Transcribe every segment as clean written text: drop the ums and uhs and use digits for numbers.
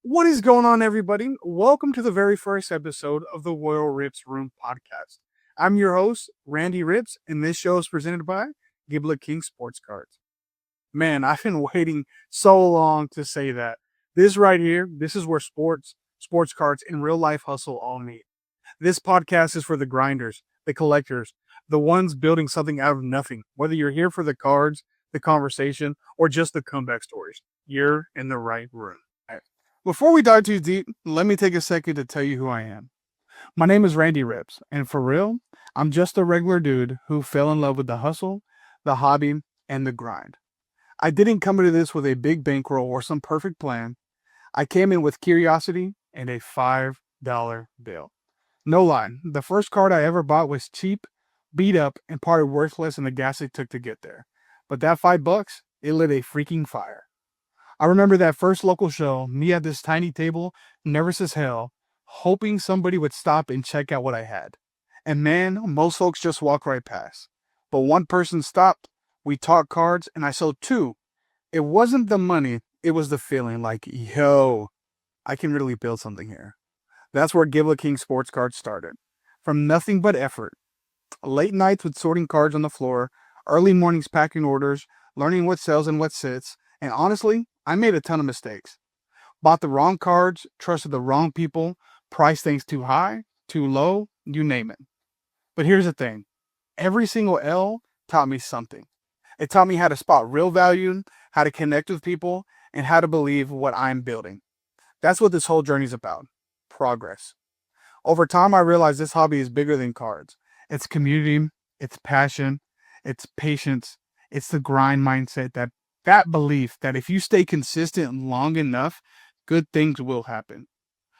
What is going on, everybody? Welcome to the very first episode of the Royal Ripzz Room podcast. I'm your host, Randy Ripzz, and this show is presented by GibletKing SportsCards. Man, I've been waiting so long to say that. This right here, this is where sports cards, and real life hustle all meet. This podcast is for the grinders, the collectors, the ones building something out of nothing. Whether you're here for the cards, the conversation, or just the comeback stories, you're in the right room. Before we dive too deep, let me take a second to tell you who I am. My name is Randy Ripzz, and for real, I'm just a regular dude who fell in love with the hustle, the hobby, and the grind. I didn't come into this with a big bankroll or some perfect plan. I came in with curiosity and a $5 bill. No lie, the first card I ever bought was cheap, beat up, and probably worthless in the gas it took to get there. But that $5, it lit a freaking fire. I remember that first local show, me at this tiny table, nervous as hell, hoping somebody would stop and check out what I had. And man, most folks just walk right past. But one person stopped, we talked cards, and I sold two. It wasn't the money, it was the feeling like, yo, I can really build something here. That's where GibletKingSportsCards started. From nothing but effort. Late nights with sorting cards on the floor, early mornings packing orders, learning what sells and what sits, and honestly, I made a ton of mistakes. Bought the wrong cards, trusted the wrong people, priced things too high, too low, you name it. But here's the thing. Every single L taught me something. It taught me how to spot real value, how to connect with people, and how to believe what I'm building. That's what this whole journey is about. Progress. Over time, I realized this hobby is bigger than cards. It's community, it's passion, it's patience, it's the grind mindset, that belief that if you stay consistent long enough, good things will happen.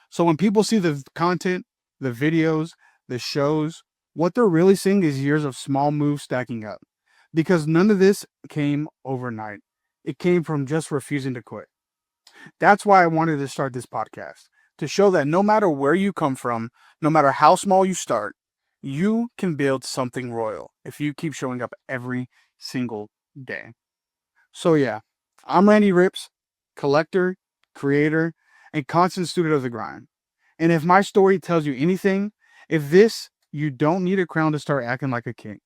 So when people see the content, the videos, the shows, what they're really seeing is years of small moves stacking up. Because none of this came overnight. It came from just refusing to quit. That's why I wanted to start this podcast, to show that no matter where you come from, no matter how small you start, you can build something royal if you keep showing up every single day. So yeah, I'm Randy Ripzz, collector, creator, and constant student of the grind. And if my story tells you anything, you don't need a crown to start acting like a king.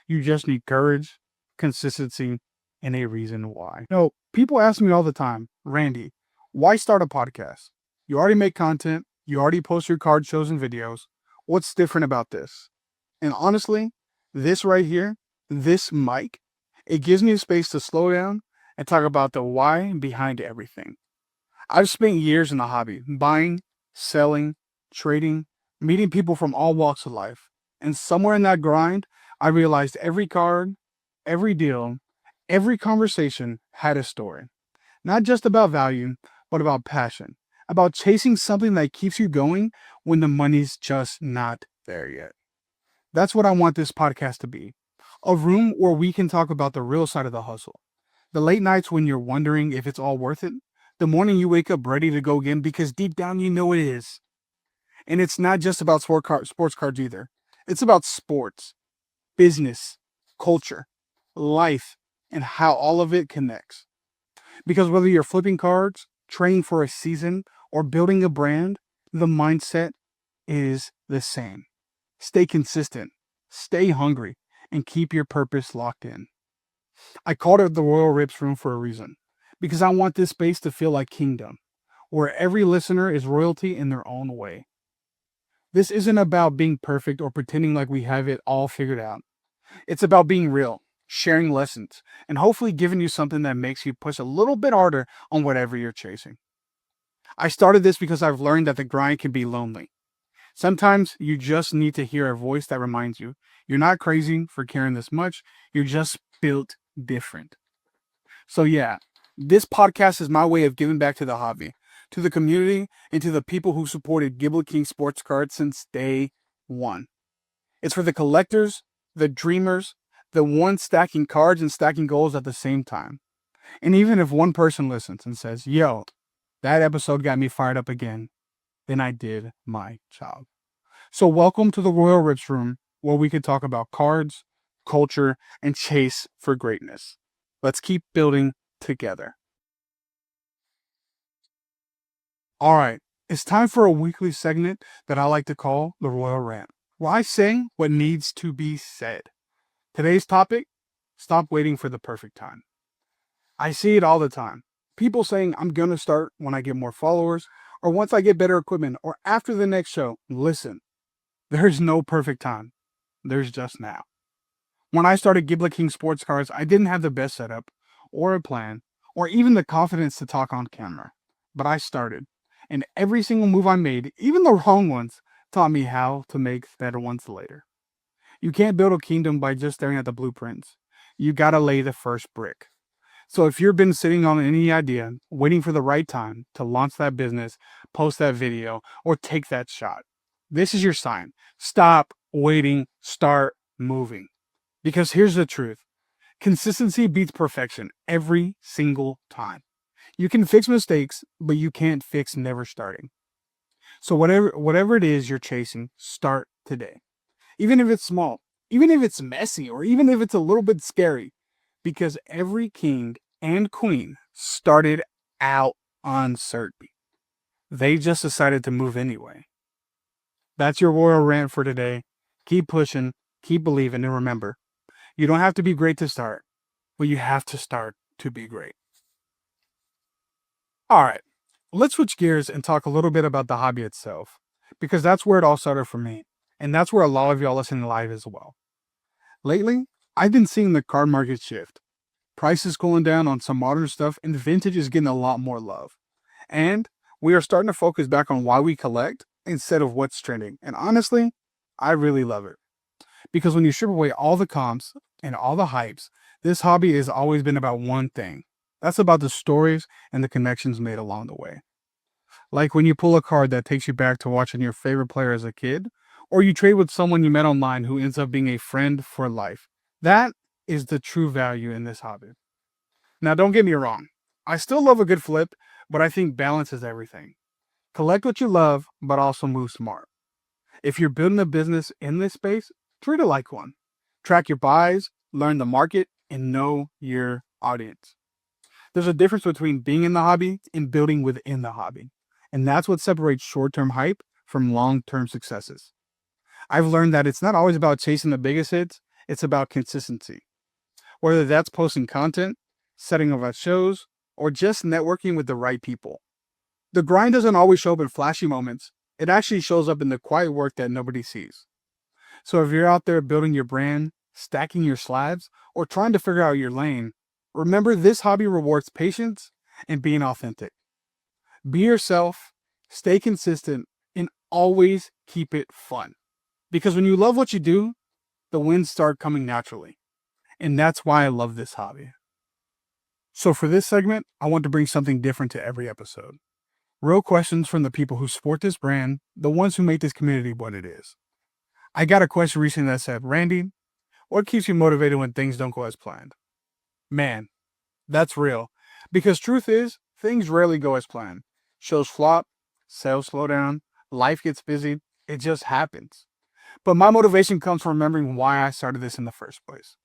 You just need courage, consistency, and a reason why. No, people ask me all the time, Randy, why start a podcast? You already make content, you already post your card shows and videos. What's different about this? And honestly, this right here, this mic, it gives me a space to slow down and talk about the why behind everything. I've spent years in the hobby, buying, selling, trading, meeting people from all walks of life. And somewhere in that grind, I realized every card, every deal, every conversation had a story. Not just about value, but about passion, about chasing something that keeps you going when the money's just not there yet. That's what I want this podcast to be. A room where we can talk about the real side of the hustle. The late nights when you're wondering if it's all worth it. The morning you wake up ready to go again because deep down you know it is. And it's not just about sports cards either. It's about sports, business, culture, life, and how all of it connects. Because whether you're flipping cards, training for a season, or building a brand, the mindset is the same. Stay consistent, stay hungry, and keep your purpose locked in. I called it the Royal Ripzz Room for a reason, because I want this space to feel like kingdom, where every listener is royalty in their own way. This isn't about being perfect or pretending like we have it all figured out. It's about being real, sharing lessons, and hopefully giving you something that makes you push a little bit harder on whatever you're chasing. I started this because I've learned that the grind can be lonely. Sometimes you just need to hear a voice that reminds you, you're not crazy for caring this much, you're just built different. So yeah, this podcast is my way of giving back to the hobby, to the community, and to the people who supported GibletKing SportsCards since day one. It's for the collectors, the dreamers, the ones stacking cards and stacking goals at the same time. And even if one person listens and says, yo, that episode got me fired up again, then I did my job. So welcome to the Royal Ripzz Room, where we can talk about cards, culture, and chase for greatness. Let's keep building together. All right, it's time for a weekly segment that I like to call the Royal Rant, where I say what needs to be said. Today's topic: stop waiting for the perfect time. I see it all the time. People saying, I'm going to start when I get more followers, or once I get better equipment, or after the next show. Listen, there's no perfect time. There's just now. When I started GibletKing SportsCards, I didn't have the best setup, or a plan, or even the confidence to talk on camera. But I started, and every single move I made, even the wrong ones, taught me how to make better ones later. You can't build a kingdom by just staring at the blueprints. You gotta lay the first brick. So if you've been sitting on any idea, waiting for the right time to launch that business, post that video, or take that shot, this is your sign. Stop waiting, start moving. Because here's the truth: consistency beats perfection every single time. You can fix mistakes, but you can't fix never starting. So whatever it is you're chasing, start today. Even if it's small, even if it's messy, or even if it's a little bit scary, because every king and queen started out uncertain. They just decided to move anyway. That's your royal rant for today. Keep pushing, keep believing, and remember, you don't have to be great to start, but you have to start to be great. All right, let's switch gears and talk a little bit about the hobby itself, because that's where it all started for me, and that's where a lot of y'all listening live as well. Lately, I've been seeing the card market shift. Prices cooling down on some modern stuff, and vintage is getting a lot more love. And we are starting to focus back on why we collect instead of what's trending. And honestly, I really love it. Because when you strip away all the comps and all the hypes, this hobby has always been about one thing. That's about the stories and the connections made along the way. Like when you pull a card that takes you back to watching your favorite player as a kid, or you trade with someone you met online who ends up being a friend for life. That is the true value in this hobby. Now, don't get me wrong. I still love a good flip, but I think balance is everything. Collect what you love, but also move smart. If you're building a business in this space, treat it like one. Track your buys, learn the market, and know your audience. There's a difference between being in the hobby and building within the hobby. And that's what separates short-term hype from long-term successes. I've learned that it's not always about chasing the biggest hits, it's about consistency. Whether that's posting content, setting up at shows, or just networking with the right people. The grind doesn't always show up in flashy moments. It actually shows up in the quiet work that nobody sees. So if you're out there building your brand, stacking your slabs, or trying to figure out your lane, remember this hobby rewards patience and being authentic. Be yourself, stay consistent, and always keep it fun. Because when you love what you do, the wins start coming naturally. And that's why I love this hobby. So for this segment, I want to bring something different to every episode. Real questions from the people who support this brand, the ones who make this community what it is. I got a question recently that said, Randy, what keeps you motivated when things don't go as planned? Man, that's real. Because truth is, things rarely go as planned. Shows flop, sales slow down, life gets busy, it just happens. But my motivation comes from remembering why I started this in the first place.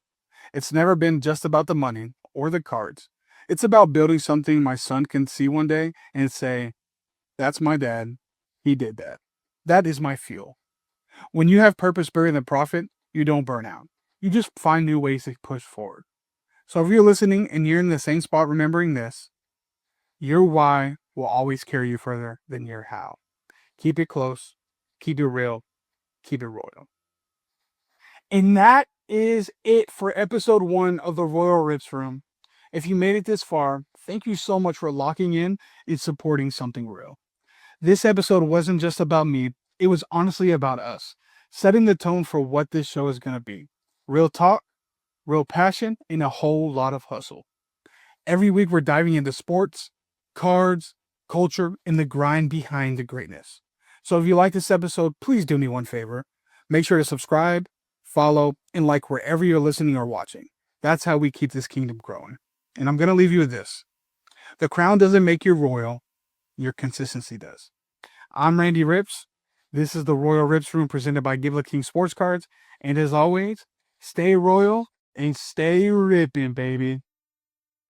It's never been just about the money or the cards. It's about building something my son can see one day and say, that's my dad. He did that. That is my fuel. When you have purpose buried in the profit, you don't burn out. You just find new ways to push forward. So if you're listening and you're in the same spot remembering this, your why will always carry you further than your how. Keep it close, keep it real, keep it royal. And that is it for episode 1 of the Royal Ripzz Room. If you made it this far, thank you so much for locking in and supporting something real. This episode wasn't just about me, it was honestly about us, setting the tone for what this show is going to be. Real talk, real passion, and a whole lot of hustle. Every week we're diving into sports, cards, culture, and the grind behind the greatness. So if you like this episode, please do me one favor. Make sure to subscribe, follow, and like wherever you're listening or watching. That's how we keep this kingdom growing. And I'm going to leave you with this. The crown doesn't make you royal, your consistency does. I'm Randy Ripzz. This is the Royal Ripzz Room presented by GibletKing SportsCards. And as always, stay royal and stay ripping, baby.